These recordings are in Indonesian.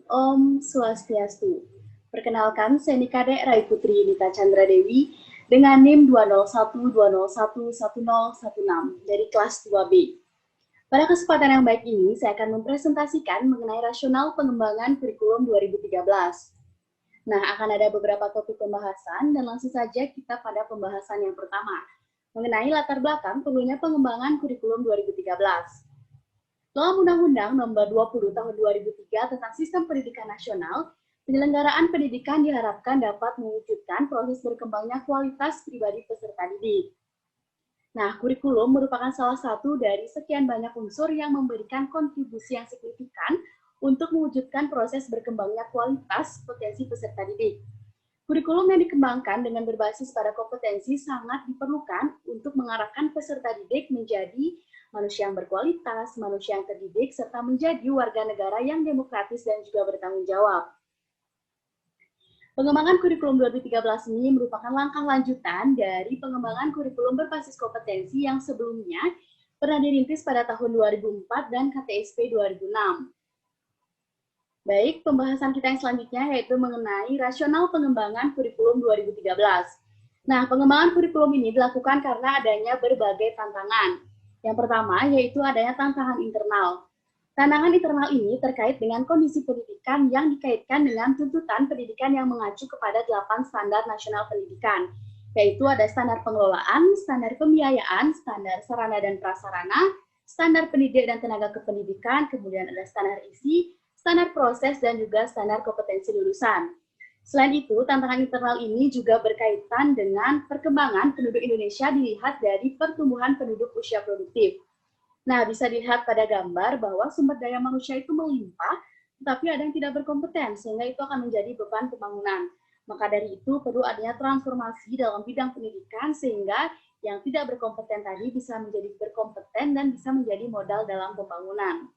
Om Swastiastu. Perkenalkan, saya Nikade Rai Putri Nita Chandra Dewi dengan NIM 20120111016 dari kelas 2B. Pada kesempatan yang baik ini, saya akan mempresentasikan mengenai rasional pengembangan kurikulum 2013. Nah, akan ada beberapa topik pembahasan dan langsung saja kita pada pembahasan yang pertama, mengenai latar belakang perlunya pengembangan kurikulum 2013. Dalam Undang-Undang Nomor 20 Tahun 2003 tentang Sistem Pendidikan Nasional, penyelenggaraan pendidikan diharapkan dapat mewujudkan proses berkembangnya kualitas pribadi peserta didik. Nah, kurikulum merupakan salah satu dari sekian banyak unsur yang memberikan kontribusi yang signifikan untuk mewujudkan proses berkembangnya kualitas potensi peserta didik. Kurikulum yang dikembangkan dengan berbasis pada kompetensi sangat diperlukan untuk mengarahkan peserta didik menjadi manusia yang berkualitas, manusia yang terdidik, serta menjadi warga negara yang demokratis dan juga bertanggung jawab. Pengembangan kurikulum 2013 ini merupakan langkah lanjutan dari pengembangan kurikulum berbasis kompetensi yang sebelumnya pernah dirintis pada tahun 2004 dan KTSP 2006. Baik, pembahasan kita yang selanjutnya yaitu mengenai rasional pengembangan kurikulum 2013. Nah, pengembangan kurikulum ini dilakukan karena adanya berbagai tantangan. Yang pertama yaitu adanya tantangan internal. Tantangan internal ini terkait dengan kondisi pendidikan yang dikaitkan dengan tuntutan pendidikan yang mengacu kepada 8 standar nasional pendidikan, yaitu ada standar pengelolaan, standar pembiayaan, standar sarana dan prasarana, standar pendidik dan tenaga kependidikan, kemudian ada standar isi, standar proses, dan juga standar kompetensi lulusan. Selain itu, tantangan internal ini juga berkaitan dengan perkembangan penduduk Indonesia dilihat dari pertumbuhan penduduk usia produktif. Nah, bisa dilihat pada gambar bahwa sumber daya manusia itu melimpah, tetapi ada yang tidak berkompeten, sehingga itu akan menjadi beban pembangunan. Maka dari itu, perlu adanya transformasi dalam bidang pendidikan, sehingga yang tidak berkompeten tadi bisa menjadi berkompeten dan bisa menjadi modal dalam pembangunan.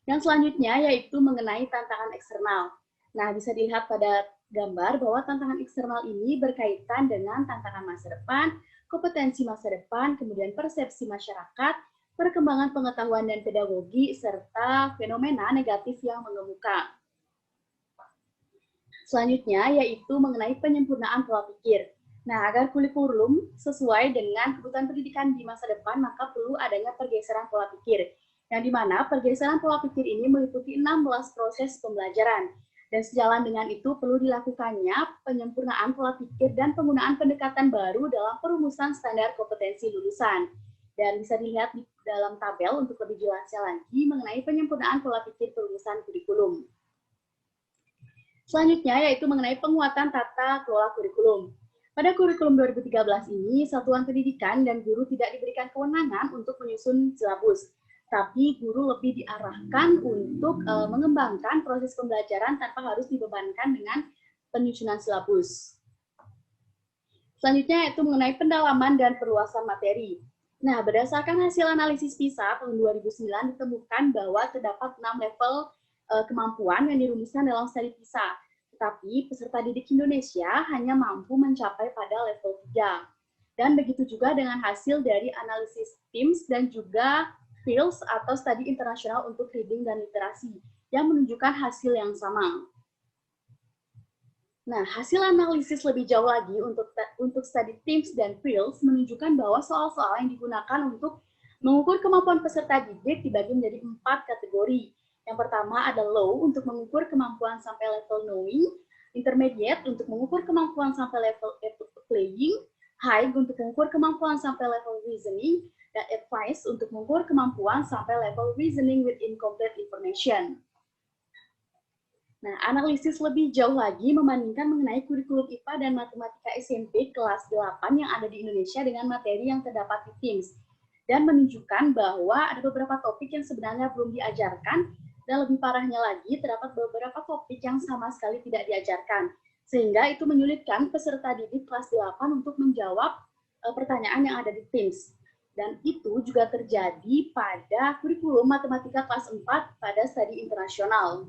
Yang selanjutnya yaitu mengenai tantangan eksternal. Nah, bisa dilihat pada gambar bahwa tantangan eksternal ini berkaitan dengan tantangan masa depan, kompetensi masa depan, kemudian persepsi masyarakat, perkembangan pengetahuan dan pedagogi, serta fenomena negatif yang mengemuka. Selanjutnya yaitu mengenai penyempurnaan pola pikir. Nah, agar kurikulum sesuai dengan kebutuhan pendidikan di masa depan, maka perlu adanya pergeseran pola pikir, yang dimana pergeseran pola pikir ini meliputi 16 proses pembelajaran. Dan sejalan dengan itu perlu dilakukannya penyempurnaan pola pikir dan penggunaan pendekatan baru dalam perumusan standar kompetensi lulusan. Dan bisa dilihat di dalam tabel untuk lebih jelasnya lagi mengenai penyempurnaan pola pikir perumusan kurikulum. Selanjutnya yaitu mengenai penguatan tata kelola kurikulum. Pada kurikulum 2013 ini, satuan pendidikan dan guru tidak diberikan kewenangan untuk menyusun silabus, tapi guru lebih diarahkan untuk mengembangkan proses pembelajaran tanpa harus dibebankan dengan penyusunan silabus. Selanjutnya yaitu mengenai pendalaman dan perluasan materi. Nah, berdasarkan hasil analisis PISA tahun 2009 ditemukan bahwa terdapat 6 level kemampuan yang dirumuskan dalam studi PISA. Tetapi peserta didik Indonesia hanya mampu mencapai pada level 3. Dan begitu juga dengan hasil dari analisis TIMSS dan juga FIELS atau studi internasional untuk reading dan literasi yang menunjukkan hasil yang sama. Nah, hasil analisis lebih jauh lagi untuk studi TIMSS dan FIELS menunjukkan bahwa soal-soal yang digunakan untuk mengukur kemampuan peserta didik dibagi menjadi 4 kategori. Yang pertama ada low untuk mengukur kemampuan sampai level knowing, intermediate untuk mengukur kemampuan sampai level playing, high untuk mengukur kemampuan sampai level reasoning, dan advanced untuk mengukur kemampuan sampai level reasoning with incomplete information. Nah, analisis lebih jauh lagi membandingkan mengenai kurikulum IPA dan Matematika SMP kelas 8 yang ada di Indonesia dengan materi yang terdapat di TIMSS, dan menunjukkan bahwa ada beberapa topik yang sebenarnya belum diajarkan, dan lebih parahnya lagi, terdapat beberapa topik yang sama sekali tidak diajarkan, sehingga itu menyulitkan peserta didik kelas 8 untuk menjawab pertanyaan yang ada di TIMSS. Dan itu juga terjadi pada kurikulum Matematika kelas 4 pada studi internasional.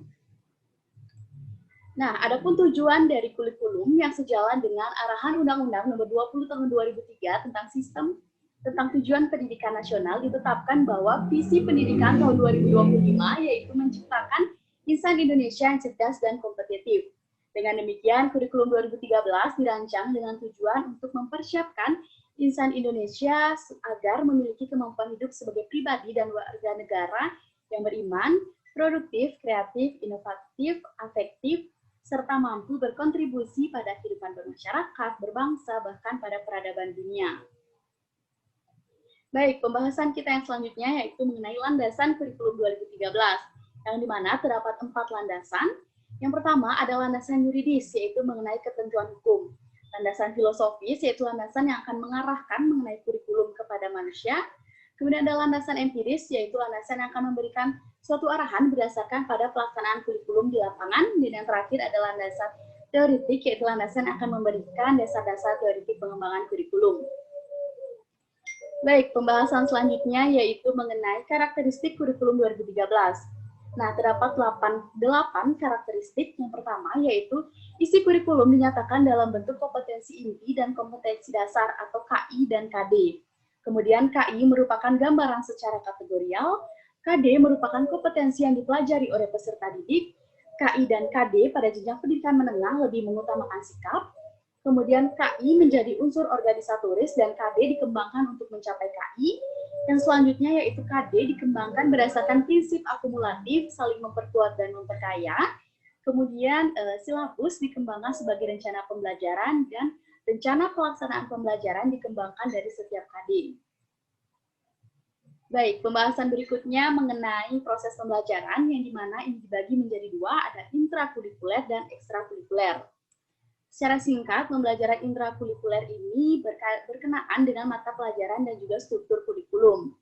Nah, adapun tujuan dari kurikulum yang sejalan dengan arahan Undang-Undang Nomor 20 Tahun 2003 tentang tujuan pendidikan nasional ditetapkan bahwa visi pendidikan tahun 2025 yaitu menciptakan Insan Indonesia yang cerdas dan kompetitif. Dengan demikian, kurikulum 2013 dirancang dengan tujuan untuk mempersiapkan insan Indonesia agar memiliki kemampuan hidup sebagai pribadi dan warga negara yang beriman, produktif, kreatif, inovatif, afektif, serta mampu berkontribusi pada kehidupan bermasyarakat, berbangsa, bahkan pada peradaban dunia. Baik, pembahasan kita yang selanjutnya yaitu mengenai landasan kurikulum 2013, yang dimana terdapat 4 landasan. Yang pertama adalah landasan yuridis, yaitu mengenai ketentuan hukum. Landasan filosofis, yaitu landasan yang akan mengarahkan mengenai kurikulum kepada manusia. Kemudian ada landasan empiris, yaitu landasan yang akan memberikan suatu arahan berdasarkan pada pelaksanaan kurikulum di lapangan. Dan yang terakhir adalah landasan teoritik, yaitu landasan yang akan memberikan dasar-dasar teoritik pengembangan kurikulum. Baik, pembahasan selanjutnya yaitu mengenai karakteristik kurikulum 2013. Nah, terdapat 8 karakteristik. Yang pertama yaitu isi kurikulum dinyatakan dalam bentuk kompetensi inti dan kompetensi dasar atau KI dan KD. Kemudian KI merupakan gambaran secara kategorial, KD merupakan kompetensi yang dipelajari oleh peserta didik, KI dan KD pada jenjang pendidikan menengah lebih mengutamakan sikap, kemudian KI menjadi unsur organisatoris dan KD dikembangkan untuk mencapai KI. Yang selanjutnya yaitu KD dikembangkan berdasarkan prinsip akumulatif, saling memperkuat dan memperkaya. Kemudian silabus dikembangkan sebagai rencana pembelajaran dan rencana pelaksanaan pembelajaran dikembangkan dari setiap KD. Baik, pembahasan berikutnya mengenai proses pembelajaran yang dimana ini dibagi menjadi 2, ada intrakurikuler dan ekstrakurikuler. Secara singkat, pembelajaran intrakurikuler ini berkenaan dengan mata pelajaran dan juga struktur kurikulum.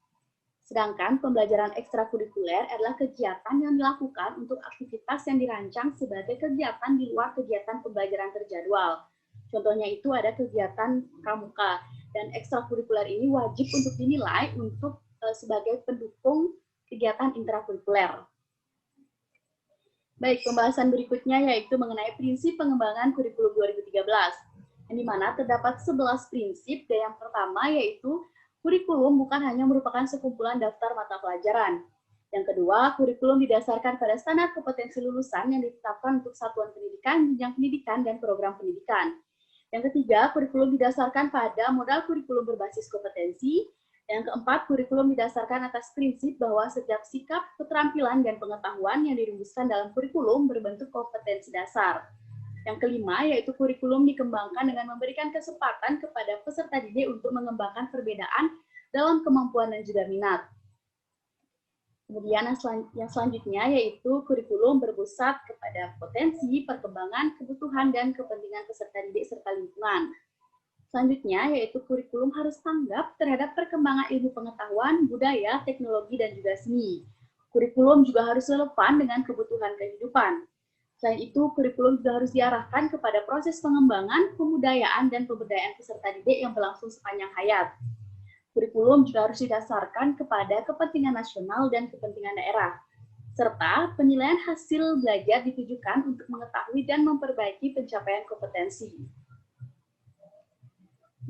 Sedangkan pembelajaran ekstrakurikuler adalah kegiatan yang dilakukan untuk aktivitas yang dirancang sebagai kegiatan di luar kegiatan pembelajaran terjadwal. Contohnya itu ada kegiatan pramuka, dan ekstrakurikuler ini wajib untuk dinilai untuk sebagai pendukung kegiatan intrakurikuler. Baik, pembahasan berikutnya yaitu mengenai prinsip pengembangan kurikulum 2013, yang dimana terdapat 11 prinsip, dan yang pertama yaitu kurikulum bukan hanya merupakan sekumpulan daftar mata pelajaran. Yang kedua, kurikulum didasarkan pada standar kompetensi lulusan yang ditetapkan untuk satuan pendidikan, jenjang pendidikan, dan program pendidikan. Yang ketiga, kurikulum didasarkan pada modal kurikulum berbasis kompetensi. Yang keempat, kurikulum didasarkan atas prinsip bahwa setiap sikap, keterampilan, dan pengetahuan yang dirumuskan dalam kurikulum berbentuk kompetensi dasar. Yang kelima, yaitu kurikulum dikembangkan dengan memberikan kesempatan kepada peserta didik untuk mengembangkan perbedaan dalam kemampuan dan juga minat. Kemudian yang selanjutnya yaitu kurikulum berpusat kepada potensi, perkembangan, kebutuhan, dan kepentingan peserta didik serta lingkungan. Selanjutnya, yaitu kurikulum harus tanggap terhadap perkembangan ilmu pengetahuan, budaya, teknologi, dan juga seni. Kurikulum juga harus relevan dengan kebutuhan kehidupan. Selain itu, kurikulum juga harus diarahkan kepada proses pengembangan, pembudayaan, dan pemberdayaan peserta didik yang berlangsung sepanjang hayat. Kurikulum juga harus didasarkan kepada kepentingan nasional dan kepentingan daerah, serta penilaian hasil belajar ditujukan untuk mengetahui dan memperbaiki pencapaian kompetensi.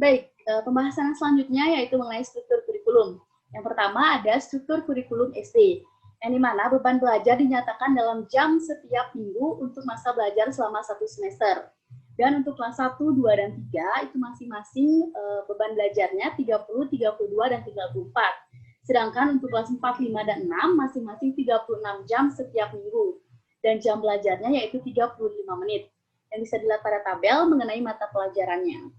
Baik, pembahasan selanjutnya yaitu mengenai struktur kurikulum. Yang pertama ada struktur kurikulum SD, yang dimana beban belajar dinyatakan dalam jam setiap minggu untuk masa belajar selama 1 semester. Dan untuk kelas 1, 2, dan 3 itu masing-masing beban belajarnya 30, 32, dan 34. Sedangkan untuk kelas 4, 5, dan 6 masing-masing 36 jam setiap minggu. Dan jam belajarnya yaitu 35 menit. Yang bisa dilihat pada tabel mengenai mata pelajarannya.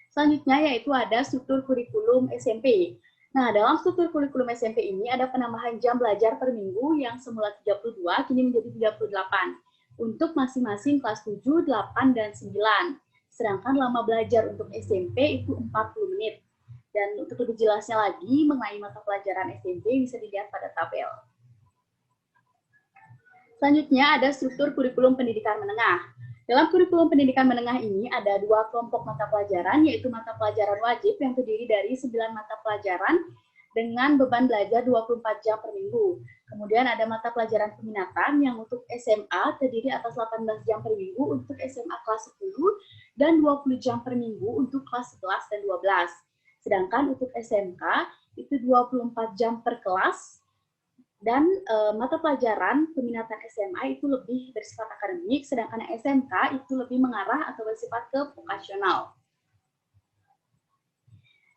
Selanjutnya yaitu ada struktur kurikulum SMP. Nah, dalam struktur kurikulum SMP ini ada penambahan jam belajar per minggu yang semula 32 kini menjadi 38 untuk masing-masing kelas 7, 8, dan 9. Sedangkan lama belajar untuk SMP itu 40 menit. Dan untuk lebih jelasnya lagi mengenai mata pelajaran SMP bisa dilihat pada tabel. Selanjutnya ada struktur kurikulum pendidikan menengah. Dalam kurikulum pendidikan menengah ini ada 2 kelompok mata pelajaran, yaitu mata pelajaran wajib yang terdiri dari 9 mata pelajaran dengan beban belajar 24 jam per minggu. Kemudian ada mata pelajaran peminatan yang untuk SMA terdiri atas 18 jam per minggu untuk SMA kelas 10 dan 20 jam per minggu untuk kelas 11 dan 12. Sedangkan untuk SMK itu 24 jam per kelas Dan mata pelajaran peminatan SMA itu lebih bersifat akademik, sedangkan SMK itu lebih mengarah atau bersifat ke vokasional.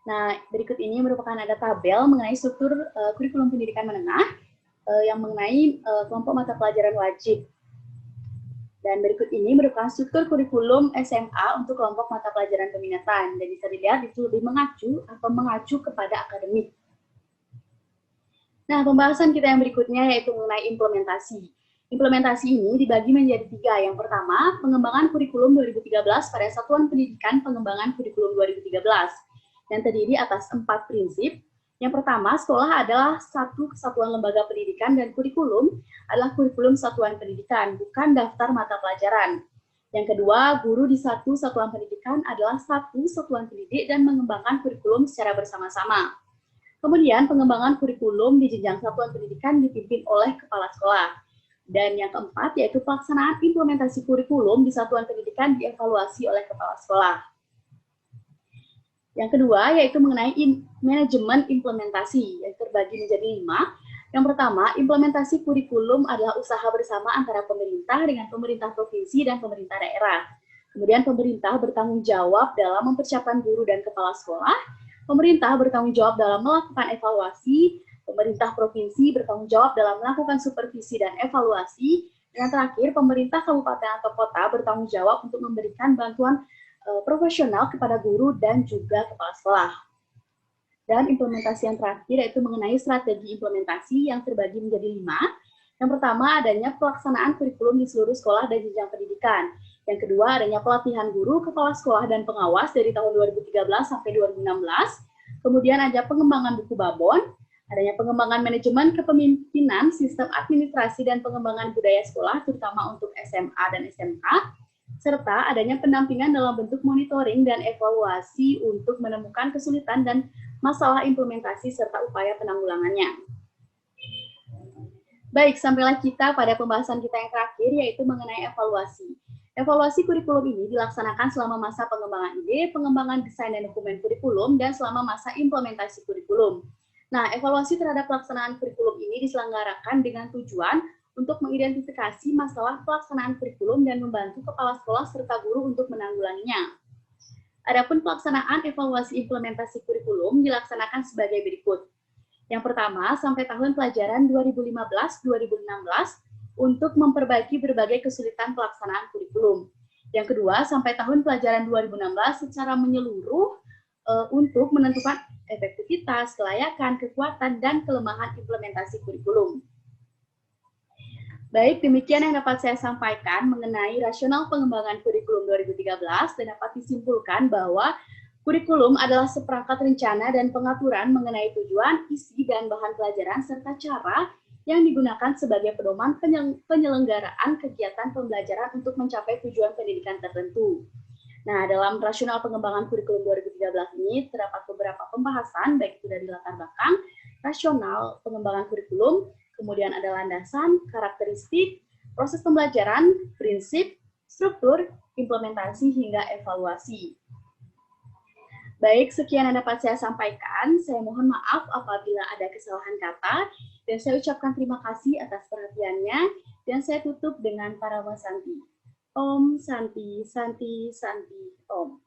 Nah, berikut ini merupakan ada tabel mengenai struktur kurikulum pendidikan menengah yang mengenai kelompok mata pelajaran wajib. Dan berikut ini merupakan struktur kurikulum SMA untuk kelompok mata pelajaran peminatan. Dan bisa dilihat itu lebih mengacu kepada akademik. Nah, pembahasan kita yang berikutnya yaitu mengenai implementasi. Implementasi ini dibagi menjadi 3. Yang pertama, pengembangan kurikulum 2013 pada Satuan Pendidikan Pengembangan Kurikulum 2013 yang terdiri atas 4 prinsip. Yang pertama, sekolah adalah satu kesatuan lembaga pendidikan dan kurikulum adalah kurikulum satuan pendidikan, bukan daftar mata pelajaran. Yang kedua, guru di satu satuan pendidikan adalah satu satuan pendidik dan mengembangkan kurikulum secara bersama-sama. Kemudian, pengembangan kurikulum di jenjang satuan pendidikan dipimpin oleh kepala sekolah. Dan yang keempat, yaitu pelaksanaan implementasi kurikulum di satuan pendidikan dievaluasi oleh kepala sekolah. Yang kedua, yaitu mengenai manajemen implementasi, yang terbagi menjadi 5. Yang pertama, implementasi kurikulum adalah usaha bersama antara pemerintah dengan pemerintah provinsi dan pemerintah daerah. Kemudian pemerintah bertanggung jawab dalam mempersiapkan guru dan kepala sekolah, pemerintah bertanggung jawab dalam melakukan evaluasi, pemerintah provinsi bertanggung jawab dalam melakukan supervisi dan evaluasi, dan terakhir pemerintah kabupaten atau kota bertanggung jawab untuk memberikan bantuan profesional kepada guru dan juga kepala sekolah. Dan implementasi yang terakhir yaitu mengenai strategi implementasi yang terbagi menjadi 5. Yang pertama, adanya pelaksanaan kurikulum di seluruh sekolah dan jenjang pendidikan. Yang kedua, adanya pelatihan guru, kepala sekolah, dan pengawas dari tahun 2013 sampai 2016. Kemudian ada pengembangan buku babon, adanya pengembangan manajemen kepemimpinan, sistem administrasi, dan pengembangan budaya sekolah, terutama untuk SMA dan SMK, serta adanya pendampingan dalam bentuk monitoring dan evaluasi untuk menemukan kesulitan dan masalah implementasi serta upaya penanggulangannya. Baik, sampailah kita pada pembahasan kita yang terakhir, yaitu mengenai evaluasi. Evaluasi kurikulum ini dilaksanakan selama masa pengembangan ide, pengembangan desain dan dokumen kurikulum, dan selama masa implementasi kurikulum. Nah, evaluasi terhadap pelaksanaan kurikulum ini diselenggarakan dengan tujuan untuk mengidentifikasi masalah pelaksanaan kurikulum dan membantu kepala sekolah serta guru untuk menanggulanginya. Adapun pelaksanaan evaluasi implementasi kurikulum dilaksanakan sebagai berikut. Yang pertama, sampai tahun pelajaran 2015-2016 untuk memperbaiki berbagai kesulitan pelaksanaan kurikulum. Yang kedua, sampai tahun pelajaran 2016 secara menyeluruh untuk menentukan efektivitas, kelayakan, kekuatan, dan kelemahan implementasi kurikulum. Baik, demikian yang dapat saya sampaikan mengenai rasional pengembangan kurikulum 2013 dan dapat disimpulkan bahwa kurikulum adalah seperangkat rencana dan pengaturan mengenai tujuan, isi, dan bahan pelajaran serta cara yang digunakan sebagai pedoman penyelenggaraan kegiatan pembelajaran untuk mencapai tujuan pendidikan tertentu. Nah, dalam rasional pengembangan kurikulum 2013 ini terdapat beberapa pembahasan, baik itu dari latar belakang, rasional pengembangan kurikulum, kemudian ada landasan, karakteristik, proses pembelajaran, prinsip, struktur, implementasi, hingga evaluasi. Baik, sekian yang dapat saya sampaikan. Saya mohon maaf apabila ada kesalahan kata, dan saya ucapkan terima kasih atas perhatiannya, dan saya tutup dengan Parama Santi. Om Santi, Santi, Santi, Om.